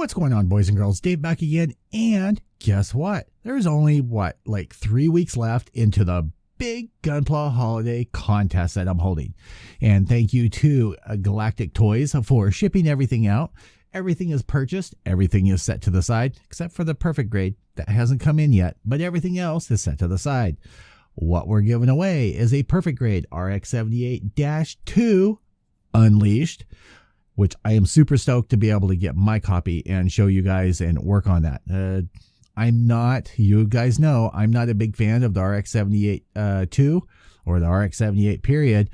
What's going on, boys and girls? Dave back again, and guess what? There's only, like 3 weeks left into the big Gunpla holiday contest that I'm holding. And thank you to Galactictoys for shipping everything out. Everything is purchased, everything is set to the side, except for the perfect grade that hasn't come in yet, but everything else is set to the side. What we're giving away is a perfect grade RX-78-2 Unleashed, which I am super stoked to be able to get my copy and show you guys and work on that. You guys know, I'm not a big fan of the RX-78-2 or the RX-78 period,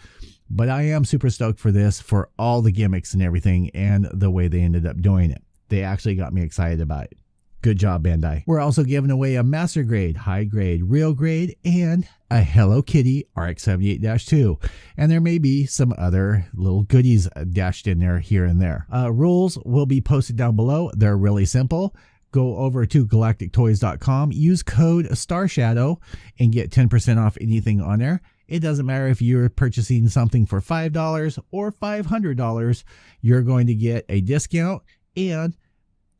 but I am super stoked for this, for all the gimmicks and everything and the way they ended up doing it. They actually got me excited about it. Good job, Bandai. We're also giving away a Master Grade, High Grade, Real Grade, and a Hello Kitty RX-78-2. And there may be some other little goodies dashed in there here and there. Rules will be posted down below. They're really simple. Go over to galactictoys.com, use code Starshadow, and get 10% off anything on there. It doesn't matter if you're purchasing something for $5 or $500, you're going to get a discount, and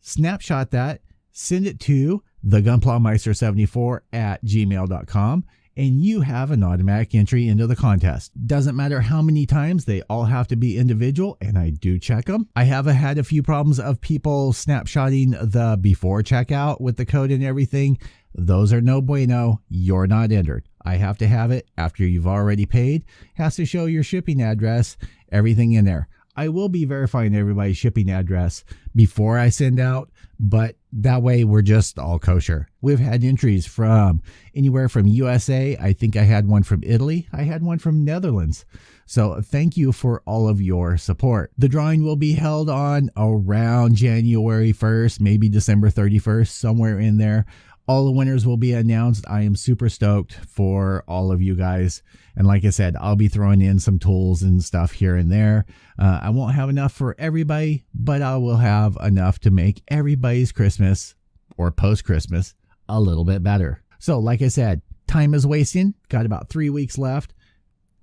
snapshot that, send it to thegunplameister74@gmail.com, and you have an automatic entry into the contest. Doesn't matter how many times, they all have to be individual, and I do check them. I have had a few problems of people snapshotting the before checkout with the code and everything. Those are no bueno. You're not entered. I have to have it after you've already paid. Has to show your shipping address, everything in there. I will be verifying everybody's shipping address before I send out, but that way we're just all kosher. We've had entries from anywhere from USA. I think I had one from Italy. I had one from Netherlands. So thank you for all of your support. The drawing will be held on around January 1st, maybe December 31st, somewhere in there. All the winners will be announced. I am super stoked for all of you guys. And like I said, I'll be throwing in some tools and stuff here and there. I won't have enough for everybody, but I will have enough to make everybody's Christmas or post-Christmas a little bit better. So like I said, time is wasting. Got about 3 weeks left.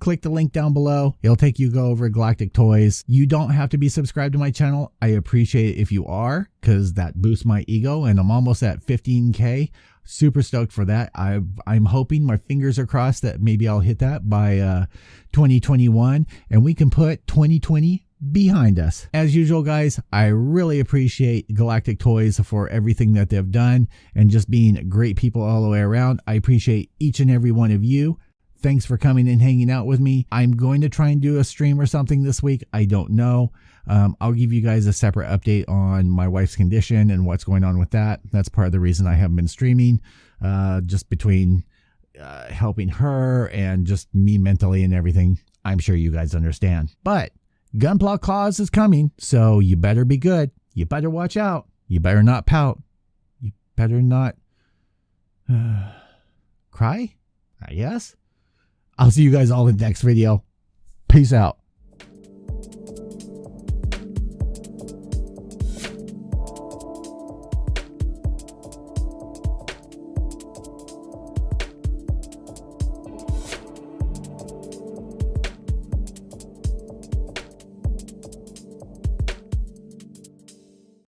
Click the link down below. It'll take you go over Galactictoys. You don't have to be subscribed to my channel. I appreciate it if you are, because that boosts my ego, and I'm almost at 15K. Super stoked for that. I'm hoping, my fingers are crossed, that maybe I'll hit that by 2021, and we can put 2020 behind us. As usual, guys, I really appreciate Galactictoys for everything that they've done and just being great people all the way around. I appreciate each and every one of you. Thanks for coming and hanging out with me. I'm going to try and do a stream or something this week. I don't know. I'll give you guys a separate update on my wife's condition and what's going on with that. That's part of the reason I haven't been streaming, just between helping her and just me mentally and everything. I'm sure you guys understand. But Gunpla Claus is coming, so you better be good. You better watch out. You better not pout. You better not cry, I guess. I'll see you guys all in the next video. Peace out.